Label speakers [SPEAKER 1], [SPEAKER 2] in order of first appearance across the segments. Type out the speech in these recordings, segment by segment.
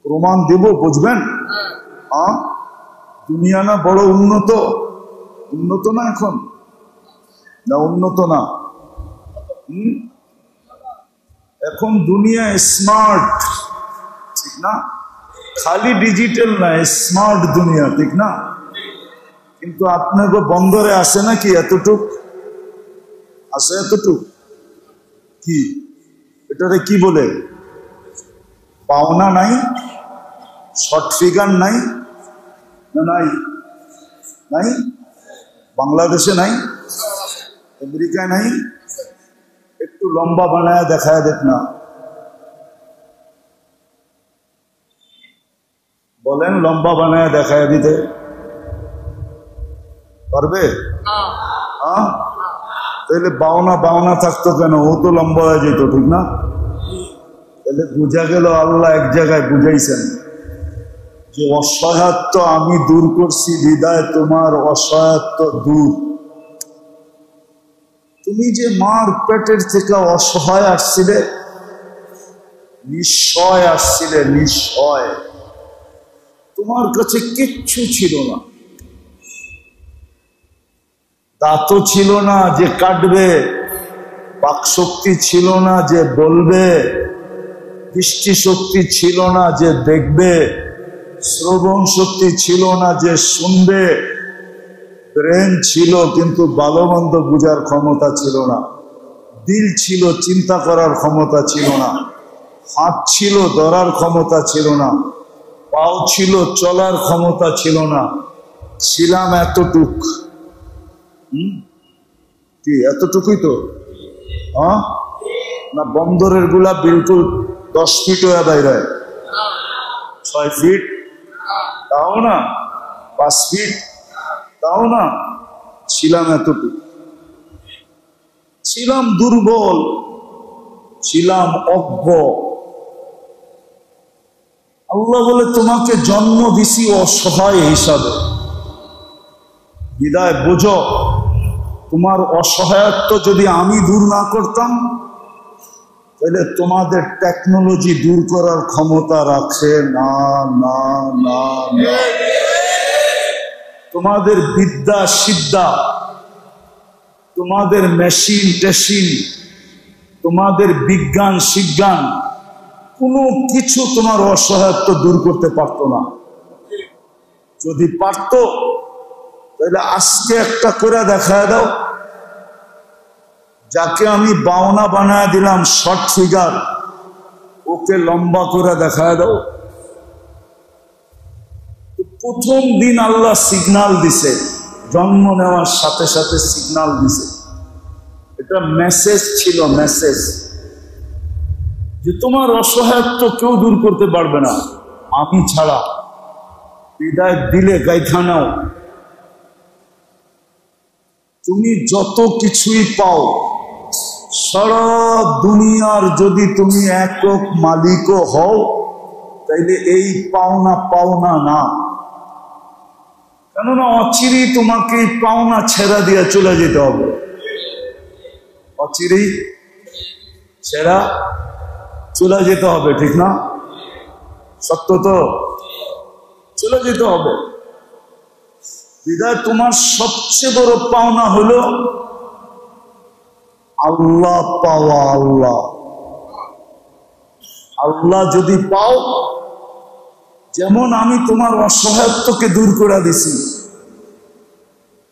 [SPEAKER 1] প্রমাণ দেব, বুঝবেন? দুনিয়া না বড় উন্নত, উন্নত না এখন, না উন্নত না? এখন দুনিয়া স্মার্ট, ঠিক না? খালি ডিজিটাল না, স্মার্ট দুনিয়া, ঠিক না? কিন্তু আপনাকে বন্দরে আসে নাকি এতটুক? আসে এতটুক? কি এটারে কি বলে? পাওনা নাই, শর্ট ফিগার নাই, না নাই? নাই? বাংলাদেশে নাই, আমেরিকায় নাই? একটু লম্বা বানায় দেখায় দেখ না, বলেন লম্বা বানায় দেখায় দিতে পারবে? তাহলে বাওনা বাওনা থাকতো কেন? ও তো লম্বা হয়ে যেত, ঠিক না? তাহলে বুঝা গেল আল্লাহ এক জায়গায় বুঝাইছেন যে অসহায়ত্ব আমি দূর করছি, বিদায় তোমার অসহায়ত্ব দূর। তুমি যে মার পেটের থেকে অসহায় আসছিলে, নিঃসয় আসছিলে, নিঃসয়, তোমার কাছে কিচ্ছু ছিল না, দাঁতও ছিল না যে কাটবে, বাকশক্তি ছিল না যে বলবে, দৃষ্টি শক্তি ছিল না যে দেখবে, শ্রবণ শক্তি ছিল না যে শুনবে, ব্রেন ছিল কিন্তু ভালো মন্দ বুঝার ক্ষমতা ছিল না, দিল ছিল চিন্তা করার ক্ষমতা ছিল না, হাত ছিল ধরার ক্ষমতা ছিল না, পাও ছিল চলার ক্ষমতা ছিল না, ছিলাম এতটুক। কি এতটুকুই তো? না বন্দরের গুলা বিলকুল 10 ফিট হয়ে বাইরে, 6 ফিট তাও না, 5 ফিট তাও না, ছিলাম এতটুকু। ছিলাম দুর্বল, ছিলাম অজ্ঞ। আল্লাহ বলে তোমাকে জন্ম দিছি অসহায় হিসাবে, বিদায় বোঝো তোমার অসহায়ত্ব যদি আমি দূর না করতাম তাহলে তোমাদের টেকনোলজি দূর করার ক্ষমতা রাখে না, না না না। তোমাদের বিদ্যা সিদ্ধা, তোমাদের মেশিন টেশিন, তোমাদের বিজ্ঞান সিজ্ঞান কোনো কিছু তোমার অসহায়ত্ব দূর করতে পারতো না। যদি পারত তাহলে আজকে একটা করে দেখায় দাও, যাকে আমি বাওনা বানায় দিলাম শর্ট ফিগার, ওকে লম্বা করে দেখায় দাও। প্রথম দিন আল্লাহ সিগন্যাল দিছে, জন্ম নেওয়ার সাথে সাথে সিগন্যাল দিছে, এটা মেসেজ ছিল, মেসেজ যে তোমার অসহায়ত্ব কেউ দূর করতে পারবে না আমি ছাড়া। বিদায় দিলে গাইথা নাও, তুমি যত কিছুই পাও সারা দুনিয়ার যদি তুমি একক মালিকও হও তাইলে এই পাওনা পাওনা না, কেননা অচিরেই তোমাকে এই পাওনা ছেড়া দিয়ে চলে যেতে হবে, অচিরেই ছেড়া চলে যেতে হবে, ঠিক না? সত্য তো, চলে যেতে হবে। বিদায় তোমার সবচেয়ে বড় পাওনা হলো আল্লাহ পাওয়া। আল্লাহ আল্লাহ যদি পাও, যেমন আমি তোমার অসহায়ত্বকে দূর করে দিছি,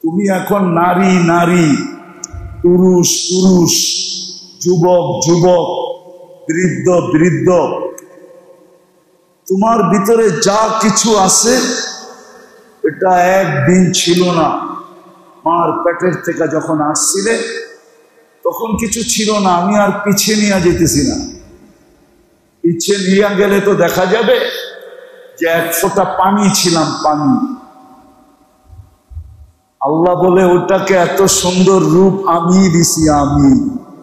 [SPEAKER 1] তুমি এখন নারী নারী, পুরুষ পুরুষ, যুবক যুবক, বৃদ্ধ বৃদ্ধ, তোমার ভিতরে যা কিছু আছে এটা একদিন ছিল না। মার পেটের থেকে যখন আসছিলে তখন কিছু ছিল না, আমি আর পিছিয়ে নিয়ে যেতেছি না। পিছিয়ে নিয়ে গেলে তো দেখা যাবে যে 1 ফোঁটা পানি ছিলাম, পানি। আল্লাহ বলে ওটাকে এত সুন্দর রূপ আমি দিছি। আমি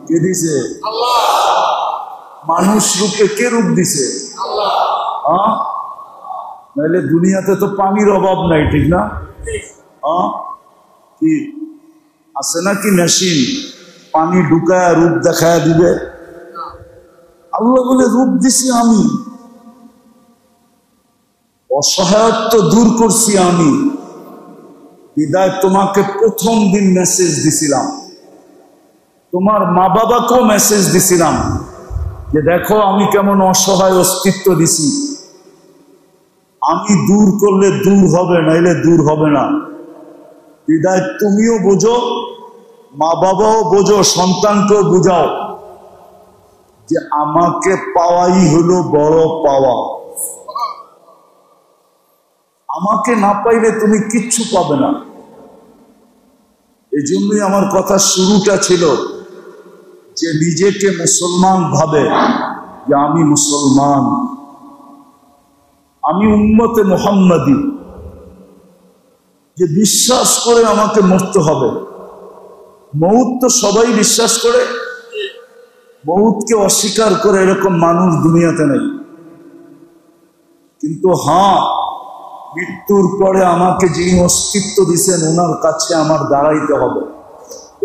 [SPEAKER 1] কে দিছে? আল্লাহ। মানুষ রূপে কে রূপ দিছে? আল্লাহ। নাহলে দুনিয়াতে তো পানির অভাব নাই, ঠিক না? কি আছে নাকি মেশিন পানি ঢুকায় রূপ দেখায় দিবে? আল্লাহ বলে রূপ দিছি আমি। অসহায়ত্ব দূর করছি আমি, বিদায় তোমাকে প্রথম দিন মেসেজ দিছিলাম, তোমার মা বাবাকেও মেসেজ দিছিলাম যে দেখো আমি কেমন অসহায় অস্তিত্ব দিছি, আমি দূর করলে দূর হবে, নাইলে দূর হবে না। বিদায় তুমিও বোঝো, মা বাবাও বোঝো, সন্তানকেও বুঝাও যে আমাকে পাওয়াই হলো বড় পাওয়া। আমাকে না পাইলে তুমি কিচ্ছু পাবে না। এই জন্যই আমার কথা শুরুটা ছিল যে নিজেকে মুসলমান ভাবে যে আমি মুসলমান, আমি উম্মতে মুহাম্মাদি, যে বিশ্বাস করে আমাকে মরতে হবে। মউত তো সবাই বিশ্বাস করে, মউতকে অস্বীকার করে এরকম মানুষ দুনিয়াতে নেই। কিন্তু হ্যাঁ, মৃত্যুর পরে আমাকে যিনি অস্তিত্ব দিয়েছেন ওনার কাছে আমার দাঁড়াইতে হবে,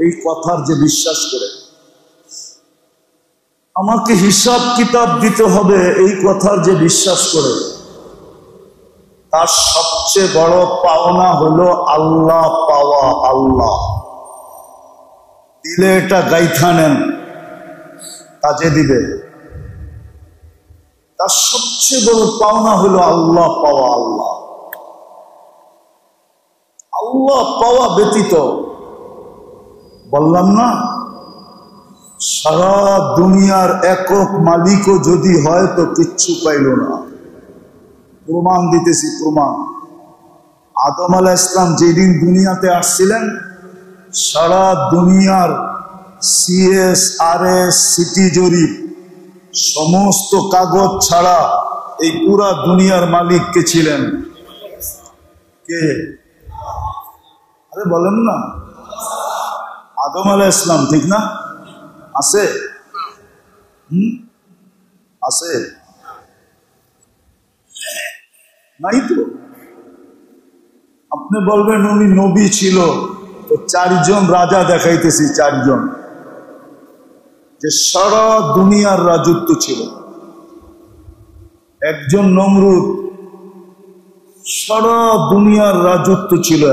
[SPEAKER 1] এই কথার যে বিশ্বাস করে। আমাকে হিসাব কিতাব দিতে হবে, এই কথার যে বিশ্বাস করে। তার সবচেয়ে বড় পাওনা হলো আল্লাহ পাওয়া। আল্লাহ দিলে এটা গাইথা নেন, কাজে দিবে। তার সবচেয়ে বড় পাওনা হলো আল্লাহ পাওয়া। আল্লাহ আল্লাহ পাওয়া ব্যতীত, বললাম না, সারা দুনিয়ার একক মালিকও যদি হয় তো কিচ্ছু পাইল না। প্রমাণ দিতেছি, প্রমাণ। আদম আলাইহিস সালাম যেদিন দুনিয়াতে আসছিলেন, সারা দুনিয়ার CSRS সিটি জরিপ সমস্ত কাগজ ছাড়া এই পুরা দুনিয়ার মালিক কে ছিলেন? কে? আরে বলেন না, আদম আলাইহিস সালাম, ঠিক না? আছে? আছে? নাই তো। আপনি বলবেন উনি নবী ছিল, তো 4 জন রাজা দেখাইতেছি, 4 জন যে সারা দুনিয়ার রাজত্ব ছিল। একজন নমরুদ, সারা দুনিয়ার রাজত্ব ছিল।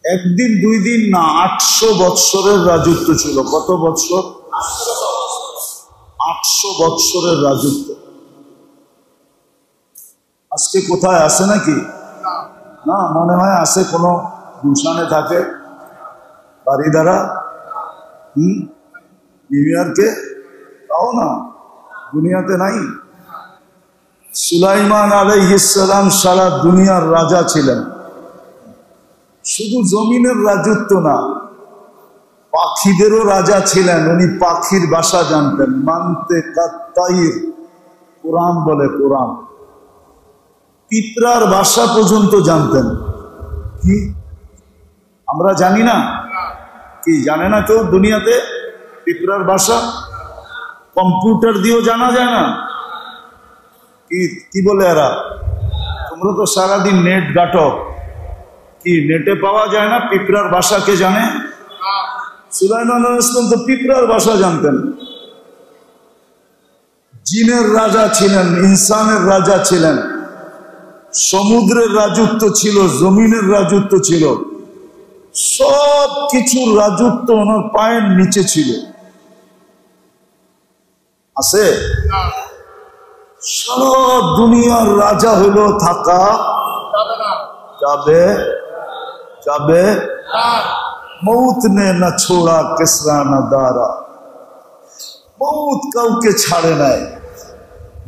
[SPEAKER 1] একদিন 2 দিন না, 800 বৎসরের রাজত্ব ছিল। কত বৎসর? 800 বৎসরের রাজত্ব। আজকে কোথায় আছে নাকি? না, মনে হয় আছে, কোনো গুলশানে থাকে, বাড়ি দ্বারা, নিউ ইয়র্কে, তাও না, দুনিয়াতে নাই। সুলাইমান আলাইহিস সালাম সারা দুনিয়ার রাজা ছিলেন। শুধু জমিনের রাজত্ব না, পাখিদেরও রাজা ছিলেন। উনি পাখির ভাষা জানতেন, মানতে কাত্তাইর, কোরআন বলে, কোরআন। পিঁপড়ার ভাষা পর্যন্ত জানতেন। কি আমরা জানি না? কি জানে না কেউ দুনিয়াতে পিঁপড়ার ভাষা? কম্পিউটার দিয়েও জানা যায় না। কি বলে এরা? তোমরা তো সারাদিন নেট ঘাটো, কি নেটে পাওয়া যায় না? পিঁপড়ার ভাষা কে জানে? সুলাইমান আলাইহিস সালাম তো পিঁপড়ার ভাষা জানতেন। জিনের রাজা ছিলেন, ইনসানের রাজা ছিলেন, সমুদ্রের রাজত্ব ছিল, জমিনের রাজত্ব ছিল, সব কিছুর রাজত্ব ওনার পায়ের নিচে ছিল। আছে? সারা দুনিয়ার রাজা হইল থাকা যাবে, যাবে। মৌত নে না ছোড়া কিসরা না দারা। মৌত কাউকে ছাড়ে নাই।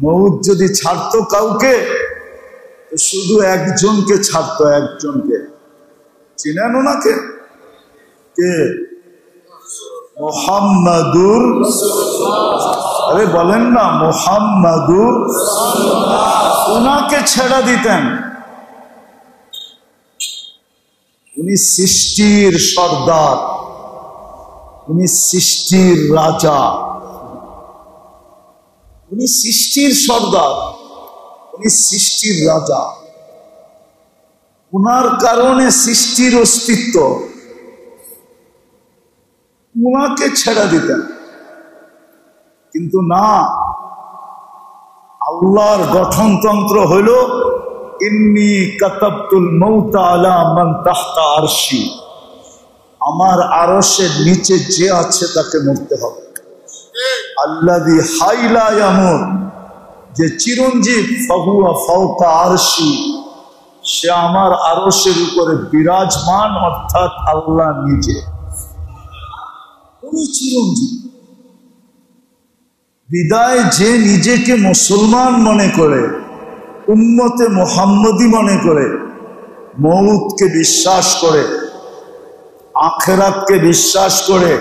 [SPEAKER 1] মৌত যদি ছাড়তো কাউকে, তো শুধু একজনকে ছাড়তো, একজনকে। চিনেন ওনাকে? কে? মুহাম্মাদুর। আরে বলেন না, মুহাম্মাদুর। ওনাকে ছেড়ে দিতেন। উনি সৃষ্টির সর্দার, উনি সৃষ্টির রাজা, উনি সৃষ্টির সর্দার, উনি সৃষ্টির রাজা। উনার কারণে সৃষ্টির অস্তিত্ব। উনাকে ছেড়ে দিতেন। কিন্তু না, আল্লাহর গঠনতন্ত্র হইল ইন্নী কাতাবতুল মাউতা আলা মান তাহতা আরশি, আমার আরশের নিচে যে আছে তাকে মরতে হবে। আল্লাযী হাইলা ইয়ামুত, যে চিরঞ্জীব, ফাহুয়া ফাওকা আরশি, সে আমার আরশের উপরে বিরাজমান, অর্থাৎ আল্লাহ নিজে, উনি চিরঞ্জীব। বিদায় যে নিজেকে মুসলমান মনে করে, উম্মতে মুহাম্মদী মনে করে, মউতকে বিশ্বাস করে, আখিরাতকে বিশ্বাস করে,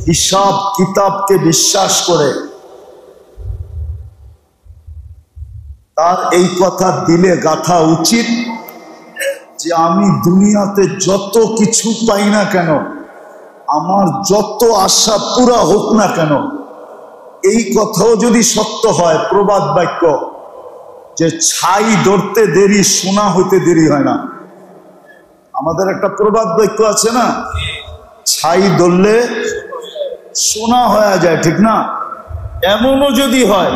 [SPEAKER 1] হিসাব কিতাবকে বিশ্বাস করে, তার এই কথা দিলে গাথা উচিত যে আমি দুনিয়াতে যত কিছু পাই না কেন, আমার যত আশা পুরা হোক না কেন, এই কথাও যদি সত্য হয়, প্রবাদ বাক্য যে ছাই ধরতে দেরি সোনা হইতে দেরি হয় না। আমাদের একটা প্রবাদ বাক্য আছে না, ছাই ধরলে সোনা হয়ে যায়, ঠিক না? এমনও যদি হয়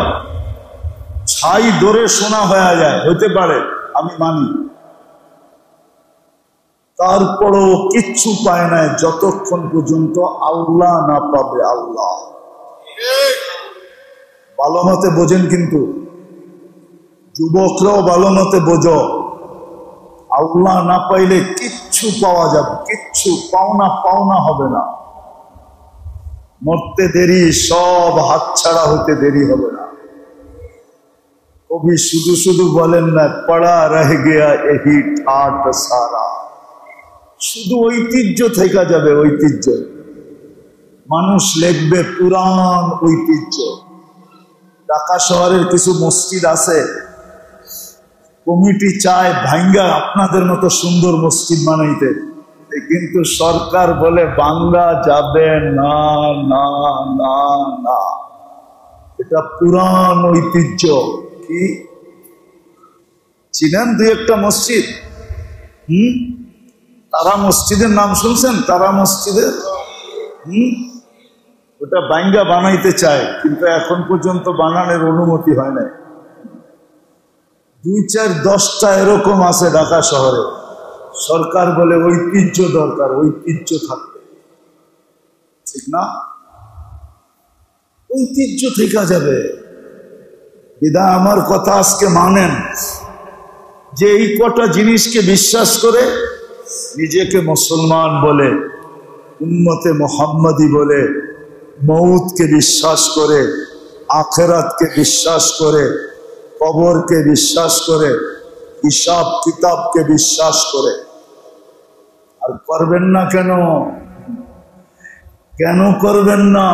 [SPEAKER 1] ছাই ধরে সোনা হয়ে যায়, হইতে পারে, আমি মানি। তারপরও কিচ্ছু পায় না যতক্ষণ পর্যন্ত আল্লাহ না পাবে। আল্লাহ ভালো মতে বোঝেন, কিন্তু যুবকরাও ভালো মতে বোঝো, আল্লাহ না পাইলে কিচ্ছু পাওয়া যাবে, কিচ্ছু পাওনা হবে না। মরতে দেরি, সব হাতছাড়া হতে দেরি হবে না। কবি শুধু শুধু বলেন না, পড়া রহ গিয়া এহি ঠাট সারা, শুধু ঐতিহ্য থেকে যাবে, ঐতিহ্য। মানুষ লিখবে পুরান ঐতিহ্য। ঢাকা শহরের কিছু মসজিদ আছে, কমিটি চায় ভাঙ্গা আপনাদের মতো সুন্দর মসজিদ বানাইতে, কিন্তু সরকার বলে বাংলা যাবে না, না না না, এটা পুরান ঐতিহ্য। কি চিনেন দুই একটা মসজিদ? তারা মসজিদের নাম শুনছেন? তারা মসজিদের ওটা ভাঙ্গা বানাইতে চায়, কিন্তু এখন পর্যন্ত বানানোর অনুমতি হয় নাই। 2-4-10টা এরকম আছে ঢাকা শহরে। সরকার বলে ঐতিহ্য দরকার, ঐতিহ্য থাকবে, ঠিক না? ঐতিহ্য থেকে যাবে। বিদা আমার কথা আজকে মানেন, যে এই কটা জিনিসকে বিশ্বাস করে নিজেকে মুসলমান বলে, উম্মতে মুহাম্মদী বলে, মউতকে বিশ্বাস করে, আখিরাতকে বিশ্বাস করে, কবরকে বিশ্বাস করে, হিসাব কিতাবকে বিশ্বাস করে। আর করবেন না কেন? কেন করবেন না?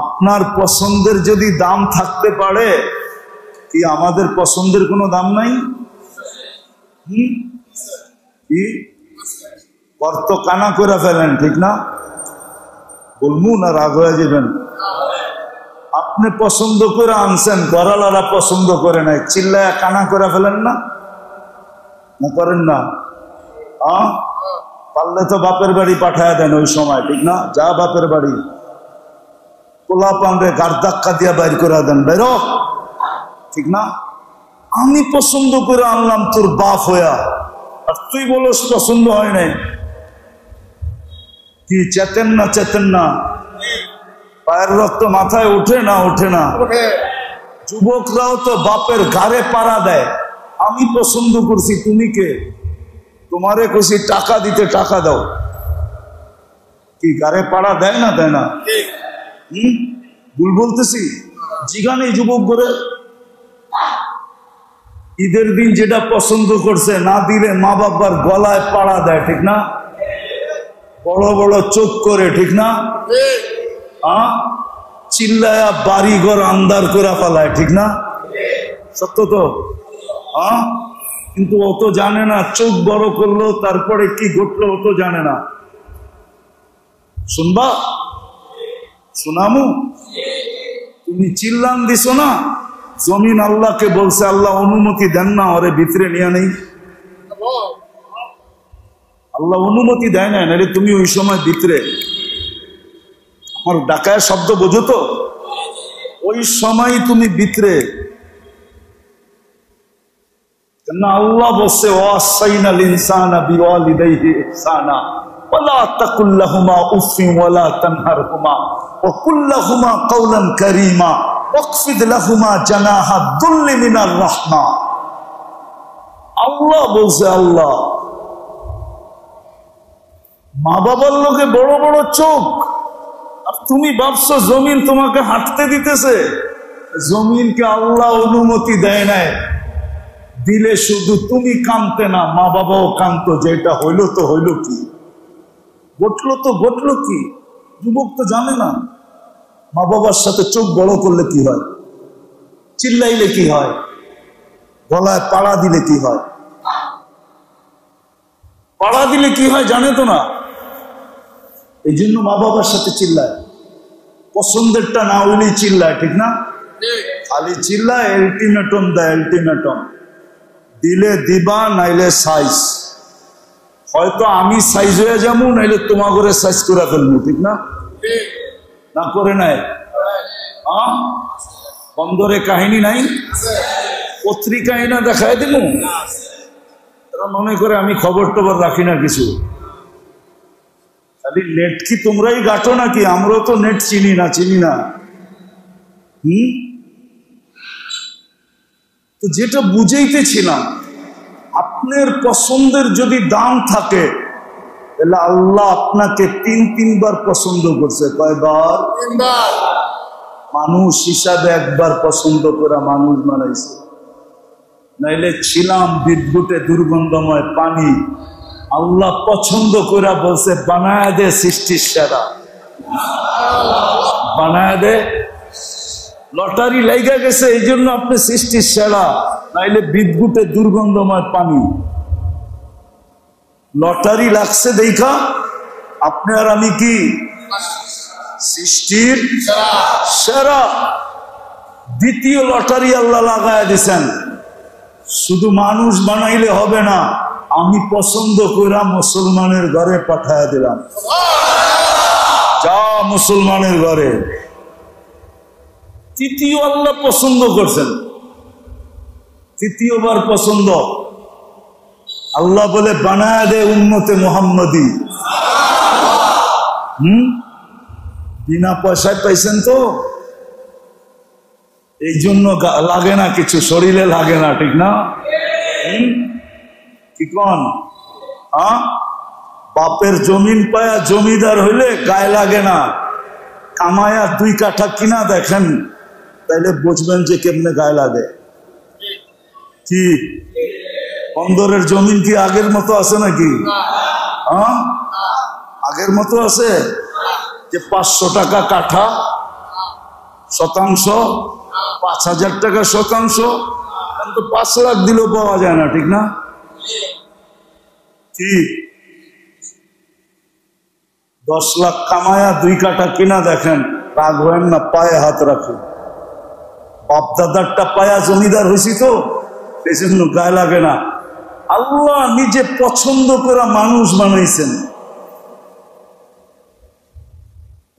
[SPEAKER 1] আপনার পছন্দের যদি দাম থাকতে পারে, কি আমাদের পছন্দের কোনো দাম নাই? কি কর্ত কানা করে ফেলেন, ঠিক না? বলবো না, রাগ হয়ে যাবেন। আপনি পছন্দ করে আনছেন, গড়ালারা পছন্দ করে নাই, চিল্লায় কানা করে ফেলেন না? না করেন না? পারলে তো বাপের বাড়ি পাঠায় দেন ওই সময়, ঠিক না? যা বাপের বাড়ি, পোলা পান্ডে গাড় ধাক্কা দিয়া বাইর করে দেন, বেরো, ঠিক না? আমি পছন্দ করে আনলাম তোর বাপ হইয়া, আর তুই বলস পছন্দ হয় নাই। কি চেতেন না? চেতেন না? পায়ের রক্ত মাথায় ওঠে না? ওঠে না? যুবকরাও তো বাপের ঘাড়ে পাড়া দেয়, আমি পছন্দ করছি, তুমি কে? তোমারে কইছি টাকা দিতে, টাকা দাও। কি ঘাড়ে পাড়া দেয় না? দেয় না? ভুল বলতেছি? জিগানে যুবক করে ঈদের দিন যেটা পছন্দ করছে না দিলে মা বাবার গলায় পাড়া দেয়, ঠিক না? বড় বড় চোখ করে, ঠিক না? চিল্লায়া বাড়ি ঘর আন্দার করে ফেলায়, ঠিক না? সত্য তো? কিন্তু অত জানে না, চোখ বড় করলো তারপরে কি ঘটলো অত জানে না। শুনবা? শোনামু? তুমি চিল্লান দিছো না, জমিন আল্লাহকে বলছে, আল্লাহ অনুমতি দেন না ওরে ভিতরে নিয়ে নেই। আল্লাহ অনুমতি দেয় না, নাহলে তুমি ওই সময় ভিতরে। আমার ডাকায় শব্দ বোঝো তো? ওই সময় তুমি ভিতরে। না, আল্লাহ বলছে ওয়াসাইনাল ইনসানা বিওয়ালিদাইহি ইহসানা ওয়ালা তাকুল লাহুমা উফিন ওয়ালা তানহারহুমা ওয়া কুল লাহুমা কাওলান কারীমা ওয়াকফিদ লাহুমা জানাহা দুল্লি মিনার রাহমা। আল্লাহ বলছে, আল্লাহ মা বাবার লোকে বড় বড় চোখ, আর তুমি ভাবছো জমিন তোমাকে হাঁটতে দিতেছে। জমিনকে আল্লাহ অনুমতি দেয় নাই, দিলে শুধু তুমি কাঁদতে না, মা বাবাও কাঁদতো, যেটা হইল তো হইল কি, ঘটলো তো ঘটলো কি। যুবক তো জানে না মা বাবার সাথে চোখ বড় করলে কি হয়, চিল্লাইলে কি হয়, গলায় পাড়া দিলে কি হয়। পাড়া দিলে কি হয় জানে তো না, এই জন্য মা বাবার সাথে চিল্লায়। পছন্দেরটা না হইলেই চিল্লায়, ঠিক না? খালি চিল্লায়, আলটিমেটম দেয়, আলটিমেটম দিলে দিবা, নাইলে সাইজ। হয়তো আমি সাইজ হয়ে যাবো, নাইলে তোমার ঘরে সাইজ করে ফেলবো, ঠিক না? না করে নাই? বন্দরে কাহিনী নাই, পত্রিকায় না দেখায় দিব। তারা মনে করে আমি খবর টবর রাখি না কিছু। খালি নেট কি তোমরাই গাটো নাকি? আমরাও তো নেট চিনি না, চিনি না। তো যেটা বুঝাইতেছিলাম, আপনার পছন্দের যদি দাম থাকে তাহলে আল্লাহ আপনাকে তিনবার পছন্দ করছে। কয়বার? তিনবার। মানুষ হিসাবে একবার পছন্দ করা মানুষ বানাইছে, নাইলে ছিলাম বিদ্যুতে দুর্গন্ধময় পানি। আল্লাহ পছন্দ করে বলছে বানায় দে সৃষ্টির সেরা, বানায় দে। লটারি লাইগা গেছে এই জন্য আপনি সৃষ্টির সেরা, নাইলে বিদ্যুতে দুর্গন্ধময় পানি। লটারি লাগছে দেখা আপনি আর আমি কি সৃষ্টির সেরা। দ্বিতীয় লটারি আল্লাহ লাগায় দিছেন, শুধু মানুষ বানাইলে হবে না, আমি পছন্দ কইরা মুসলমানের ঘরে পাঠায় দিলাম। যা মুসলমানের ঘরে। তৃতীয় আল্লাহ পছন্দ করছেন, তৃতীয়বার পছন্দ। আল্লাহ বলে বানায় দে উম্মতে মুহাম্মদী। বিনা পয়সায় পাইছেন তো, এই জন্য লাগে না কিছু, শরীরে লাগে না, ঠিক না? কি কন? বাপের জমিন পায়া জমিদার হইলে গায়ে লাগে না, কামায়া 2 কাঠা কিনা দেখেন, তাইলে বুঝবেন যে কেমনে গায়ে লাগে। কি বন্দরের জমিন কি আগের মতো আছে নাকি? আগের মতো আছে যে 500 টাকা কাঠা শতাংশ, 5000 টাকা শতাংশ, কিন্তু 5 লাখ দিলেও পাওয়া যায় না, ঠিক না? কি 10 লাখ কামায়া 2 কাঠা কিনা দেখেন, রাগ হয় না, পায়ে হাত রাখে। বাপ দাদারটা পায়া জমিদার হয়েছি তো, এই জন্য গায়ে লাগে না। আল্লাহ নিজে পছন্দ করা মানুষ বানাইছেন।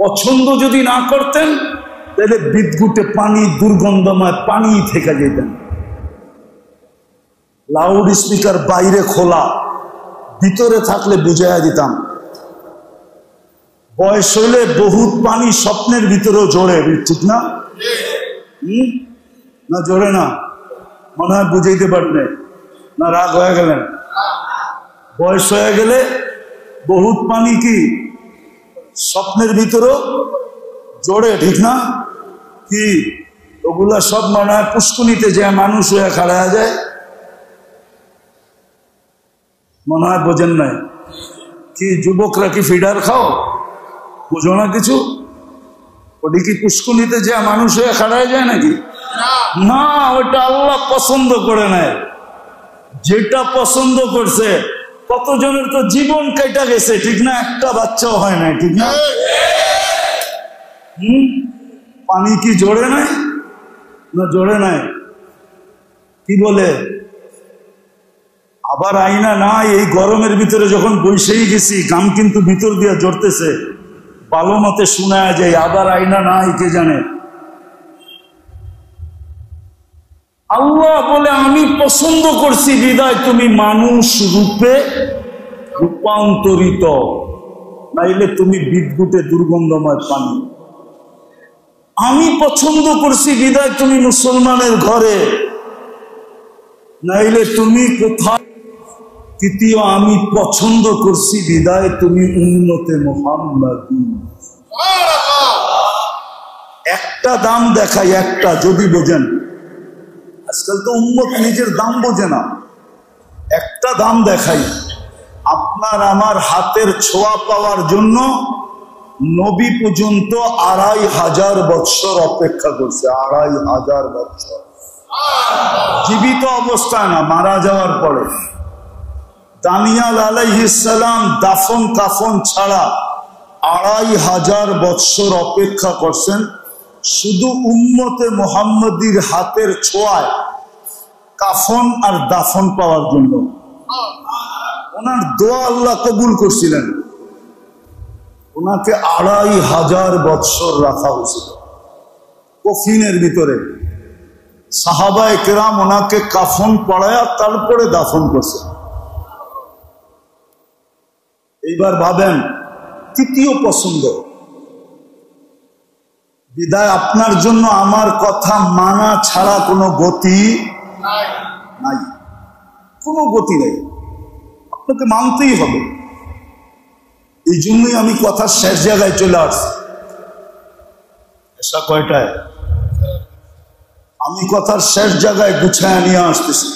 [SPEAKER 1] পছন্দ যদি না করতেন তাহলে বিদ্যুতে পানি, দুর্গন্ধময় পানি থেকে যেতেন। লাউড স্পিকার বাইরে খোলা, ভিতরে থাকলে বুঝাইয়া দিতাম। বয়স হইলে বহুত পানি স্বপ্নের ভিতরেও জড়ে, ঠিক না? না জড়ে না? মনে হয় বুঝাইতে পারবে না, রাগ হয়ে গেলেন। বয়স হয়ে গেলে বহুত পানি কি স্বপ্নের ভিতরেও জড়ে, ঠিক না? কি ওগুলা সব মনে হয় পুষ্কুনিতে যে মানুষ হয়ে খাড়া যায়। মনে হয় বোঝেন নাই। কি যুবকরা কি ফিডার খাও? বুঝো না কিছু? ওটি কি পুষ্কুনিতে যে মানুষ হয়ে খাড়ায় যায় নাকি? না, ওটা আল্লাহ পছন্দ করে নেয়। যেটা পছন্দ করছে, কতজনের তো জীবন কেটে গেছে, ঠিক না? একটা বাচ্চাও হয় না, ঠিক না? পানি কি জোরে নাই? না জোরে নাই। কি বলে আবার আইনা নাই? এই গরমের ভিতরে যখন বসেই গেছি, গাম কিন্তু ভিতর দিয়ে জড়তেছে, ভালো মতে শোনা যায়। আবার আইনা নাই, কে জানে? আল্লাহ বলে আমি পছন্দ করছি বিদায় তুমি মানুষ রূপে রূপান্তরিত, নাইলে তুমি বিদ্যুতে দুর্গন্ধময় পানি। আমি পছন্দ করছি বিদায় তুমি মুসলমানের ঘরে, নাইলে তুমি কোথায়। তৃতীয়, আমি পছন্দ করছি বিদায় তুমি উম্মতে মুহাম্মাদী। একটা দাম দেখাই, একটা যদি বোঝেন। আজকাল তো উম্মত নিজের দাম বোঝে না। একটা দাম দেখাই, আপনার আমার হাতের ছোঁয়া পাওয়ার জন্য নবী পর্যন্ত ২৫০০ বৎসর অপেক্ষা করছে। ২৫০০ বৎসর জীবিত অবস্থায় না, মারা যাওয়ার পরে। দানিয়াল আলাইহিস সালাম দাফন কাফন ছাড়া ২৫০০ বৎসর অপেক্ষা করছেন শুধু উম্মতে মুহাম্মাদীর হাতের ছোঁয়ায় কাফন আর দাফন পাওয়ার জন্য। ওনার দোয়া আল্লাহ কবুল করছিলেন, ওনাকে ২৫০০ বৎসর রাখা হয়েছিল কফিনের ভিতরে। সাহাবায়ে কেরাম ওনাকে কাফন পড়ায়া তারপরে দাফন করছে। এইবার ভাবেন, তৃতীয় পছন্দ বিদায় আপনার জন্য আমার কথা মানা ছাড়া কোনো গতি নাই, কোনো গতি নেই, আপনাকে মানতেই হবে। এই জন্যই আমি কথার শেষ জায়গায় চলে আসছি। এসা কয়টায়? আমি কথার শেষ জায়গায় গুছায় নিয়ে আসতেছি।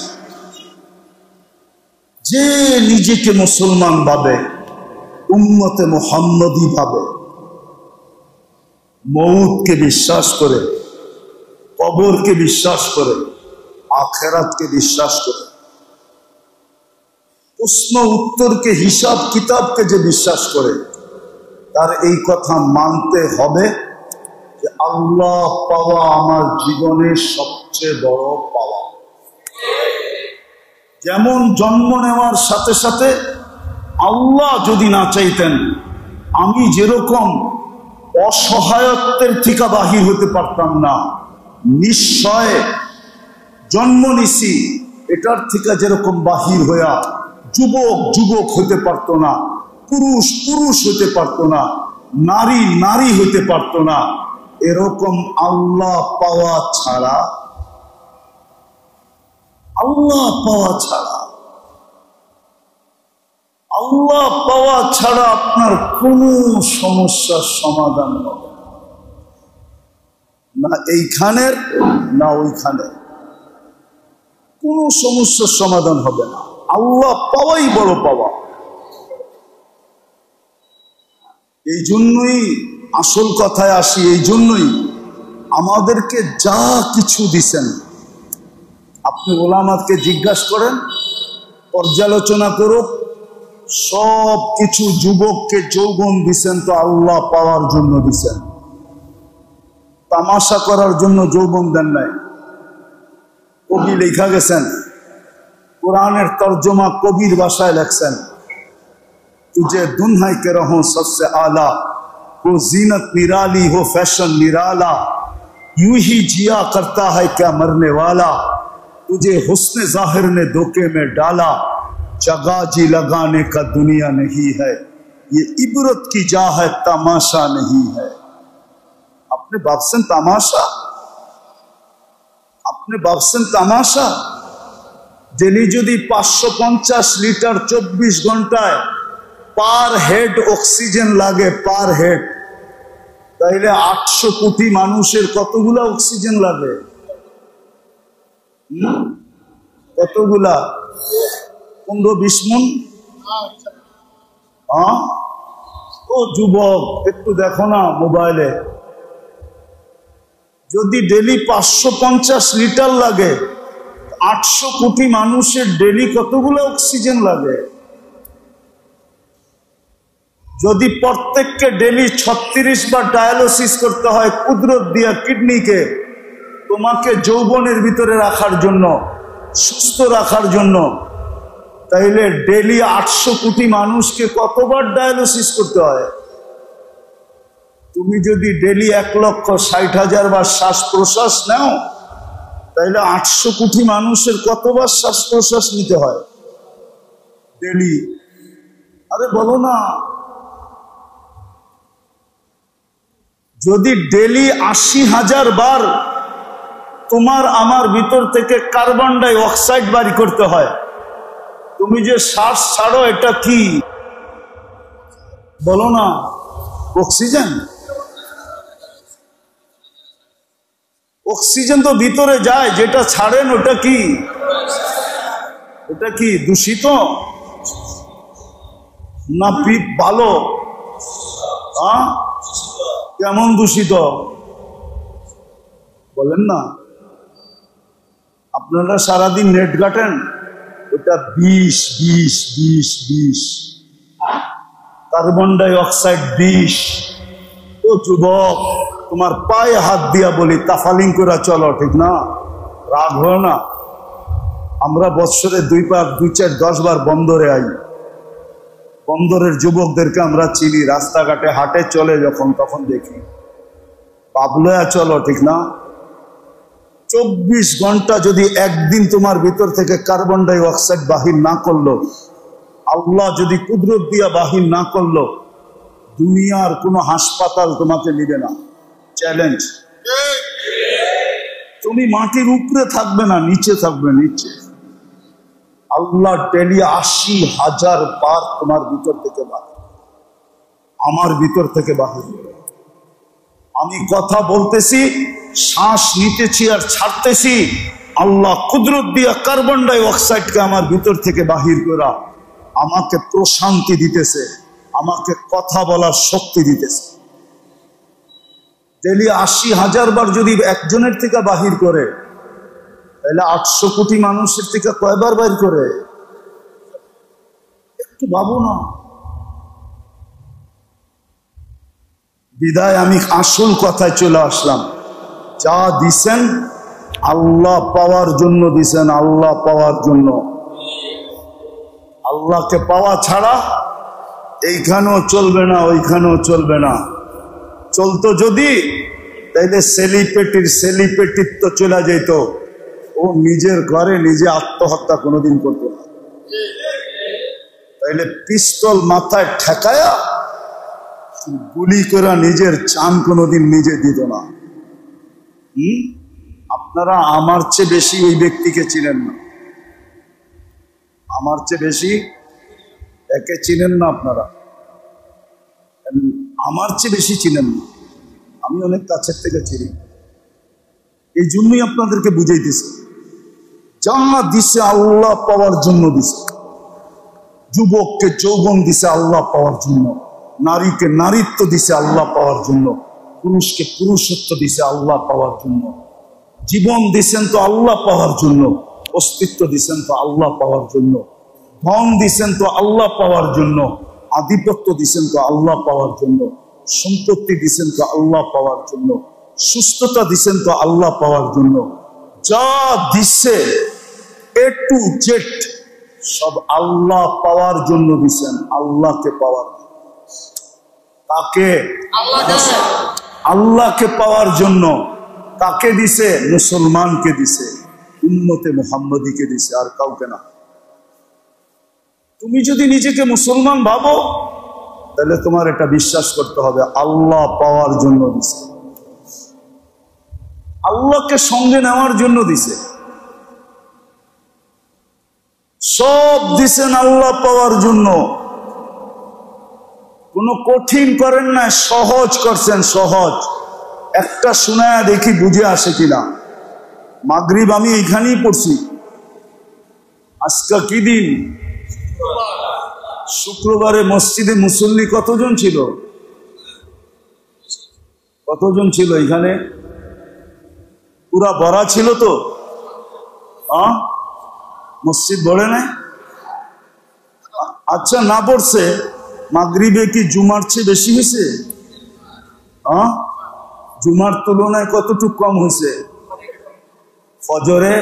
[SPEAKER 1] যে নিজেকে মুসলমান ভাবে, উম্মতে মুহাম্মাদী ভাবে, মউতকে বিশ্বাস করে, কবরকে বিশ্বাস করে, আখিরাতকে বিশ্বাস করে, প্রশ্ন উত্তরকে, হিসাব কিতাবকে যে বিশ্বাস করে, তার এই কথা মানতে হবে যে আল্লাহ পাওয়া আমার জীবনের সবচেয়ে বড় পাওয়া। যেমন জন্ম নেওয়ার সাথে সাথে আল্লাহ যদি না চাইতেন আমি যেরকম অসহায়ত্বের থেকে বাহির হতে পারতাম না, নিশ্চয় জন্ম নিছি এটার থেকে যেরকম বাহির হইয়া যুবক যুবক হতে পারতো না, পুরুষ পুরুষ হতে পারতো না, নারী নারী হতে পারতো না, এরকম আল্লাহ পাওয়া ছাড়া, আল্লাহ পাওয়া ছাড়া, আল্লাহ পাওয়া ছাড়া আপনার কোন সমস্যার সমাধান হবে না, এইখানের না ওইখানে, কোন সমস্যার সমাধান হবে না। আল্লাহ পাওয়াই বড় পাওয়া। এই জন্যই আসল কথায় আসি, এই জন্যই আমাদেরকে যা কিছু দিছেন, আপনি ওলামাকে জিজ্ঞাসা করেন, পর্যালোচনা করুক, সব কিছু যুবককে যৌবন দিছেন তো আল্লাহ পাওয়ার জন্য দিছেন, তামাশা করার জন্য যৌবন দেন নাই। কবি লেখা গেছেন, কোরআনের তর্জমা কবির ভাষায় লেখছেন, तुझे दुन्हाई के रहो सबसे आला, वो जीनत निराली हो फैशन निराला, यूं ही जिया करता है क्या मरने वाला, तुझे हुस्न जाहिर ने धोखे में डाला, जगह जी लगाने का दुनिया नहीं है, ये इबरत की जा है तमाशा नहीं है। अपने भाबसेन तमाशा, अपने भाबसेन तमाशा, যিনি যদি 550 লিটার 24 ঘন্টায় পার হেড অক্সিজেন লাগে, পার হেড, তাইলে 800 কোটি মানুষের কতগুলা অক্সিজেন লাগে? কতগুলা? 15-20 মণ? ও যুবক, একটু দেখো না মোবাইলে, যদি ডেলি 550 লিটার লাগে, 800 কোটি মানুষের ডেলি কতগুলো অক্সিজেন লাগে? যদি প্রত্যেককে ডেলি 36 বার ডায়ালিসিস করতে হয় কুদরত দিয়া কিডনিকে, তোমাকে যৌবনের ভিতরে রাখার জন্য, সুস্থ রাখার জন্য, তাইলে ডেলি 800 কোটি মানুষকে কতবার ডায়ালিসিস করতে হয়? তুমি যদি ডেলি 1,60,000 বার শ্বাস প্রশ্বাস নাও, তাইলে 800 কোটি মানুষের কতবার শ্বাস প্রশ্বাস নিতে হয় ডেলি? আরে বলো না, যদি ডেলি 80,000 বার তোমার আমার ভিতর থেকে কার্বন ডাই অক্সাইড বাড়ি করতে হয়, তুমি যে শ্বাস ছাড়ো এটা কি বলো না? অক্সিজেন। অক্সিজেন তো ভিতরে যায়, যেটা ছাড়েন ওটা কি? ওটা কি দূষিত না ভালো? কেমন দূষিত বলেন না? আপনারা সারাদিন নেট ঘাটেন, ওটা 20 কার্বন ডাই অক্সাইড 20। ও যুবক, তোমার পায়ে হাত দিয়া বলি তাফালিং করে চলো, ঠিক না? রাগ হয় না? আমরা বৎসরে 2-4-10 বার বন্দরে আই। বন্দরের যুবকদেরকে আমরা চিনি, রাস্তাঘাটে হাটে চলে যখন তখন দেখি, পাবলয়া চলো, ঠিক না? 24 ঘন্টা যদি একদিন তোমার ভিতর থেকে কার্বন ডাই অক্সাইড বাহির না করলো, আল্লাহ যদি কুদরত দিয়া বাহির না করলো, দুনিয়ার কোনো হাসপাতাল তোমাকে নিবে না। চ্যালেঞ্জ। তুমি মাটির উপরে থাকবে না, নিচে থাকবে, নিচে। আল্লাহ ডেলি 80,000 বার তোমার ভিতর থেকে বাহির, আমার ভিতর থেকে বাহির। আমি কথা বলতেছি, শ্বাস নিতেছি আর ছাড়তেছি, আল্লাহ কুদরত দিয়া কার্বন ডাই অক্সাইডকে আমার ভিতর থেকে বাহির করা আমাকে প্রশান্তি দিতেছে, আমাকে কথা বলার শক্তি দিতেছে। ডেলি 80,000 বার যদি একজনের থেকে বাহির করে, তাহলে 800 কোটি মানুষের থেকে কয়বার বাহির করে? একটু ভাবো না। বিদায় আমি আসল কথায় চলে আসলাম। যা দিছেন আল্লাহ পাওয়ার জন্য দিছেন, আল্লাহ পাওয়ার জন্য। আল্লাহকে পাওয়া ছাড়া এইখানেও চলবে না, ওইখানেও চলবে না। চলতো যদি, তাইলে সেলিপেটির তো চলে যেত। ও নিজের ঘরে নিজে আত্মহত্যা কোনোদিন করতো না। তাইলে পিস্তল মাথায় ঠেকায়া গুলি করে নিজের চান কোনোদিন নিজে দিত না। আপনারা আমার চেয়ে বেশি ওই ব্যক্তিকে চিনেন না, আমার চেয়ে বেশি একে চিনেন না। আপনারা আমার চেয়ে বেশি চিনেন না, আমি অনেক কাছের থেকে চিনি। এই জন্যই আপনাদেরকে বুঝাইতেছি, যা দিছে আল্লাহ পাওয়ার জন্য দিছে। যুবককে যৌবন দিছে আল্লাহ পাওয়ার জন্য, নারীকে নারীত্ব দিছে আল্লাহ পাওয়ার জন্য, পুরুষকে পুরুষত্ব দিছে আল্লাহ পাওয়ার জন্য। জীবন দিছেন তো আল্লাহ পাওয়ার জন্য, অস্তিত্ব দিছেন তো আল্লাহ পাওয়ার জন্য, ধন দিছেন তো আল্লাহ পাওয়ার জন্য, আধিপত্য দিছেন তো আল্লাহ পাওয়ার জন্য, সম্পত্তি দিছেন তো আল্লাহ পাওয়ার জন্য, সুস্থতা দিছেন তো আল্লাহ পাওয়ার জন্য। যা দিছে A to Z সব আল্লাহ পাওয়ার জন্য দিছেন, আল্লাহকে পাওয়ার। তাকে আল্লাহকে পাওয়ার জন্য কাকে দিছে? মুসলমানকে দিছে, উম্মতে মুহাম্মদীকে দিছে, আর কাউকে না। তুমি যদি নিজেকে মুসলমান ভাবো, তাহলে তোমার এটা বিশ্বাস করতে হবে আল্লাহ পাওয়ার জন্য দিছে, আল্লাহকে সঙ্গে নেওয়ার জন্য দিছে। সব দিছেন আল্লাহ পাওয়ার জন্য। কোনো কঠিন করেন না, সহজ করছেন, সহজ। একটা শোনায়া দেখি বুঝে আসে কিনা। মাগরিব আমি এইখানেই পড়ছি। আজকে কি দিন? শুক্রবারে মসজিদে মুসল্লি কতজন ছিল? কতজন ছিল এখানে? পুরা ভরা ছিল তো? মসজিদ ভরে নাই? আচ্ছা, না পড়ছে মাগরিবে কি জুমার চেয়ে বেশি হয়েছে? জুমার তুলনায় কতটুকু কম হয়েছে? ফজরে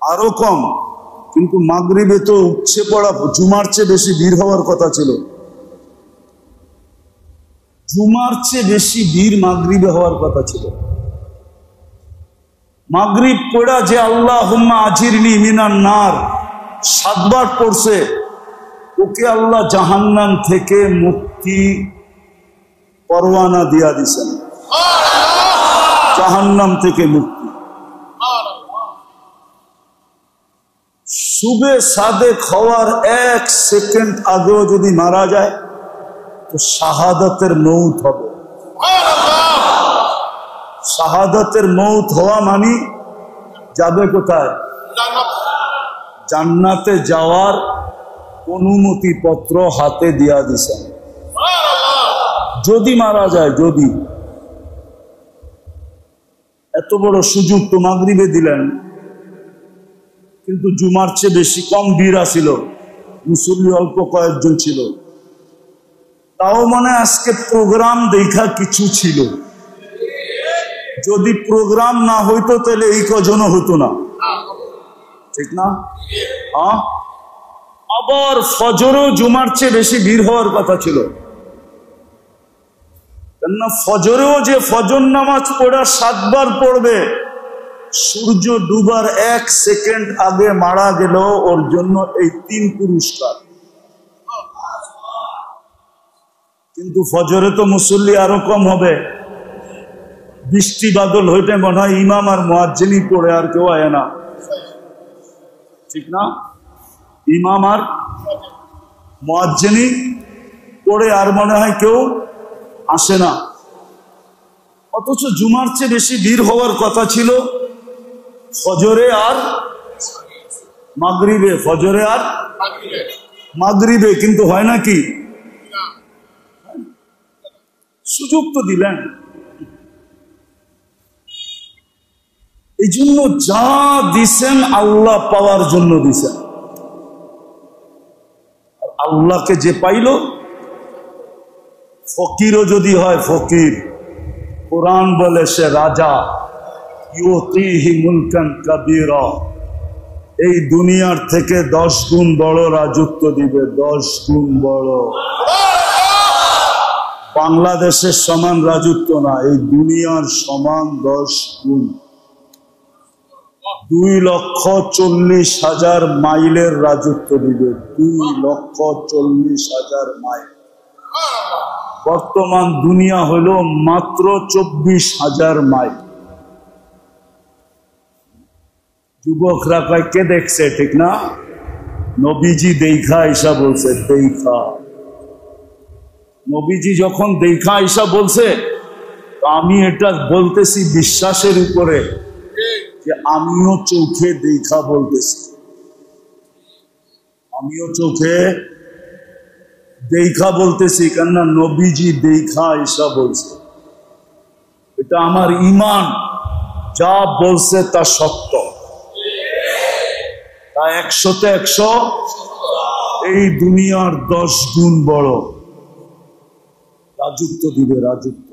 [SPEAKER 1] আরো কম, কিন্তু মাগরিবে তো উঠছে পড়া জুমার চেয়ে বেশি ভিড় হওয়ার কথা ছিল। জুমার চেয়ে বেশি ভিড় মাগরিবে হওয়ার কথা ছিল। মাগরিব পড়া যে আল্লাহুম্মা আজিরনি মিনান নার 7 বার পড়ছে, ওকে আল্লাহ জাহান্নাম থেকে মুক্তি পরওয়ানা দিয়া দিছেন, জাহান্নাম থেকে মুক্তি। সুবে সাদেক হওয়ার 1 সেকেন্ড আগেও যদি মারা যায় তো শাহাদাতের মৌত হবে। শাহাদাতের মৌত হওয়া মানে যাবে কোথায়? জান্নাতে যাওয়ার অনুমতি পত্র হাতে দিয়া দিছেন যদি মারা যায়। যদি এত বড় সুযোগ তো মাগরিবে দিলেন, কিন্তু জুমার চেয়ে বেশি কম ভিড় ছিল, মুসল্লি অল্প কয়েকজন ছিল, তাও মানে আজকে প্রোগ্রাম দেখা কিছু ছিল। যদি প্রোগ্রাম না হইতো তাহলে এই কজনও হতো না, ঠিক না? আবার ফজরও জুমার চেয়ে বেশি ভিড় হওয়ার কথা ছিল, কেননা ফজরেও যে ফজর নামাজ পড়া 7 বার পড়বে, সূর্য ডুবার 1 সেকেন্ড আগে মারা গেল, ওর জন্য এই 3 পুরস্কার। কিন্তু ফজরে তো মুসল্লি আরো কম হবে, বৃষ্টি বাদল হইতে মনে হয় ইমাম আর মুয়াজ্জিনই পড়ে, আর কেউ আয় না, ঠিক না? ইমাম আর মুয়াজ্জিনই পড়ে, আর মনে হয় কেউ আসে না। অথচ জুমার চেয়ে বেশি ভিড় হওয়ার কথা ছিল ফজরে আর মাগরিবে, ফজরে আর মাগরিবে, কিন্তু হয় না কি? সুযোগ তো দিলেন। এই জন্য যা দিছেন আল্লাহ পাওয়ার জন্য দিছেন। আল্লাহকে যে পাইল, ফকিরও যদি হয় ফকির, কোরআন বলে সে রাজা, ইউতিহি মুলকান কাবীরা, এই দুনিয়ার থেকে 10 গুণ বড় রাজত্ব দিবে, 10 গুণ বড়। বাংলাদেশের সমান রাজত্ব না, এই দুনিয়ার সমান 10 গুণ। 2,40,000 মাইলের রাজত্ব দিবে, 2,40,000 মাইল। বর্তমান দুনিয়া হলো মাত্র 24,000 মাইল। যুবকরা কয় কে দেখছে, ঠিক না? নবীজি দেখা আইসা বলছে, দেখা। নবীজি যখন দেখা আইসা বলছে, আমি এটা বলতেছি বিশ্বাসের উপরে যে আমিও চোখে দেখা বলতেছি, আমিও চোখে দেখা বলতেছি, কেননা নবীজি দেখা আইসা বলছে। এটা আমার ঈমান, যা বলছে তা সত্য, তা 100-তে 100। এই দুনিয়ার 10 গুণ বড় রাজত্ব দিবে, রাজত্ব।